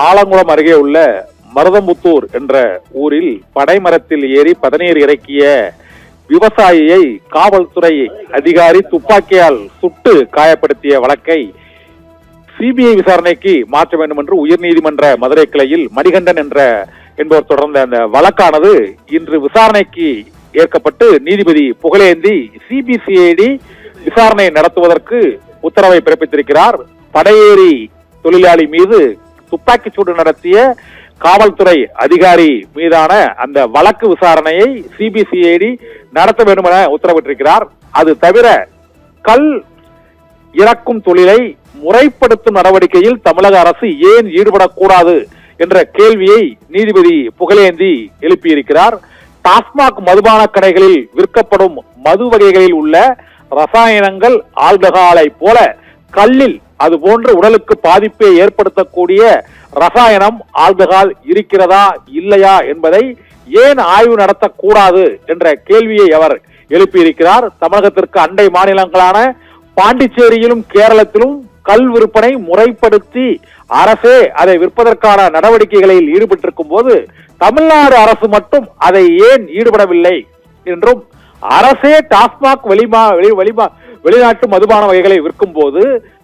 ஆலங்குளம் அருகே உள்ள மருதம்புத்தூர் என்ற ஊரில் பனைமரத்தில் ஏறி பதநீர் இறக்கிய விவசாயியை காவல்துறை அதிகாரி துப்பாக்கியால் சுட்டு காயப்படுத்திய வழக்கை சிபிஐ விசாரணைக்கு மாற்ற வேண்டும் என்று உயர்நீதிமன்ற மதுரை கிளையில் மணிகண்டன் என்பவர் தொடர்ந்த அந்த வழக்கானது இன்று விசாரணைக்கு ஏற்கப்பட்டு நீதிபதி புகழேந்தி சிபிசிஐடி விசாரணை நடத்துவதற்கு உத்தரவை பிறப்பித்திருக்கிறார். படையேறி தொழிலாளி மீது துப்பாக்கிச்சூடு நடத்திய காவல்துறை அதிகாரி மீதான அந்த வழக்கு விசாரணையை சிபிசிஐடி நடத்த வேண்டும் என உத்தரவிட்டிருக்கிறார். அது தவிர கல் இறக்கும் தொழிலை முறைப்படுத்தும் நடவடிக்கையில் தமிழக அரசு ஏன் ஈடுபடக்கூடாது என்ற கேள்வியை நீதிபதி புகழேந்தி எழுப்பியிருக்கிறார். டாஸ்மாக் மதுபான கடைகளில் விற்கப்படும் மது வகைகளில் உள்ள ரசாயனங்கள் ஆல்கஹாலை போல கல்லில் அது போன்ற உடலுக்கு பாதிப்பை ஏற்படுத்தக்கூடிய ரசாயனம் ஆல்கஹால் இருக்கிறதா இல்லையா என்பதை ஏன் ஆய்வு நடத்தக்கூடாது என்ற கேள்வியை அவர் எழுப்பியிருக்கிறார். தமிழகத்திற்கு அண்டை மாநிலங்களான பாண்டிச்சேரியிலும் கேரளத்திலும் கல் விற்பனை முறைப்படுத்தி அரசே அதை விற்பதற்கான நடவடிக்கைகளில் ஈடுபட்டிருக்கும் போது தமிழ்நாடு அரசு மட்டும் அதை ஏன் ஈடுபடவில்லை என்றும் அரசே டாஸ்மாக் வெளிநாட்டு மதுபான வகைகளை விற்கும் போது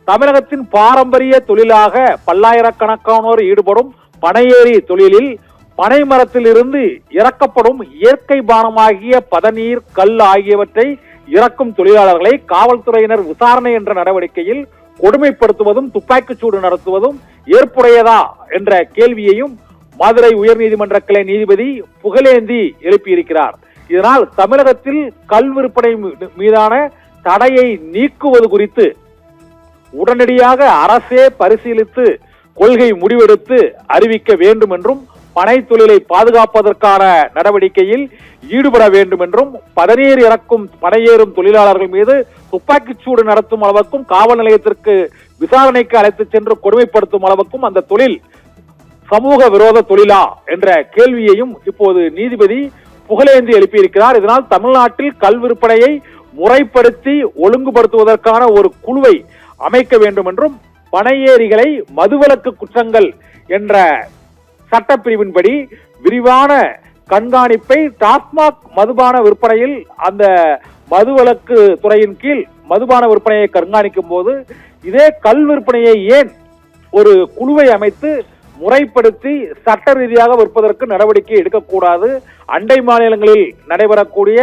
தமிழகத்தின் பாரம்பரிய தொழிலாக பல்லாயிரக்கணக்கானோர் ஈடுபடும் பனையேறி தொழிலில் பனை மரத்தில் இருந்து இறக்கப்படும் இயற்கை பானமாகிய பதநீர் கல் ஆகியவற்றை இறக்கும் தொழிலாளர்களை காவல்துறையினர் விசாரணை என்ற நடவடிக்கையில் கொடுமைப்படுத்துவதும் துப்பாக்கிச்சூடு நடத்துவதும் ஏற்புடையதா என்ற கேள்வியையும் மதுரை உயர்நீதிமன்ற கிளை நீதிபதி புகழேந்தி எழுப்பியிருக்கிறார். இதனால் தமிழகத்தில் கல் விற்பனை மீதான தடையை நீக்குவது குறித்து உடனடியாக அரசே பரிசீலித்து கொள்கை முடிவெடுத்து அறிவிக்க வேண்டும் என்றும் பனை தொழிலை பாதுகாப்பதற்கான நடவடிக்கையில் ஈடுபட வேண்டும் என்றும் பதநீர் இறக்கும் பனையேறும் தொழிலாளர்கள் மீது துப்பாக்கிச்சூடு நடத்தும் அளவுக்கும் காவல் நிலையத்திற்கு விசாரணைக்கு அழைத்து சென்று கொடுமைப்படுத்தும் அளவுக்கும் அந்த தொழில் சமூக விரோத தொழிலா என்ற கேள்வியையும் இப்போது நீதிபதி புகழேந்தி எழுப்பியிருக்கிறார். இதனால் தமிழ்நாட்டில் கல் விற்பனையை முறைப்படுத்தி ஒழுங்குபடுத்துவதற்கான ஒரு குழுவை அமைக்க வேண்டும் என்றும் பனையேறிகளை மதுவிலக்கு குற்றங்கள் என்ற சட்டப்பிரிவின்படி விரிவான கண்காணிப்பை டாஸ்மாக் மதுபான விற்பனையில் அந்த மதுவிலக்கு துறையின் கீழ் மதுபான விற்பனையை கண்காணிக்கும் போது இதே கல் விற்பனையை ஏன் ஒரு குழுவை அமைத்து முறைப்படுத்தி சட்ட ரீதியாக விற்பதற்கு நடவடிக்கை எடுக்கக்கூடாது? அண்டை மாநிலங்களில் நடைபெறக்கூடிய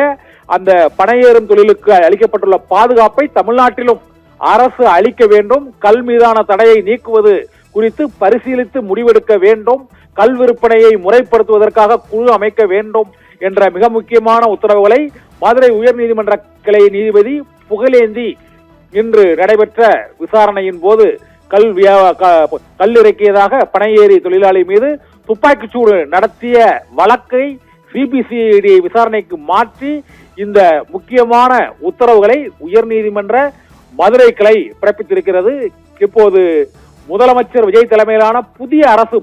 அந்த பனையேறும் தொழிலுக்கு அளிக்கப்பட்டுள்ள பாதுகாப்பை தமிழ்நாட்டிலும் அரசு அளிக்க வேண்டும். கல் மீதான தடையை நீக்குவது குறித்து பரிசீலித்து முடிவெடுக்க வேண்டும். கல் விற்பனையை முறைப்படுத்துவதற்காக குழு அமைக்க வேண்டும் என்ற மிக முக்கியமான உத்தரவுகளை மதுரை உயர்நீதிமன்ற கிளை நீதிபதி புகழேந்தி இன்று நடைபெற்ற விசாரணையின் போது கல் இறக்கியதாக பனையேறி தொழிலாளி மீது துப்பாக்கிச்சூடு நடத்திய வழக்கை சிபிசிஐடி விசாரணைக்கு மாற்றி இந்த முக்கியமான உத்தரவுகளை உயர்நீதிமன்ற மதுரை கிளை பிறப்பித்திருக்கிறது. இப்போது முதலமைச்சர் விஜய் தலைமையிலான புதிய அரசு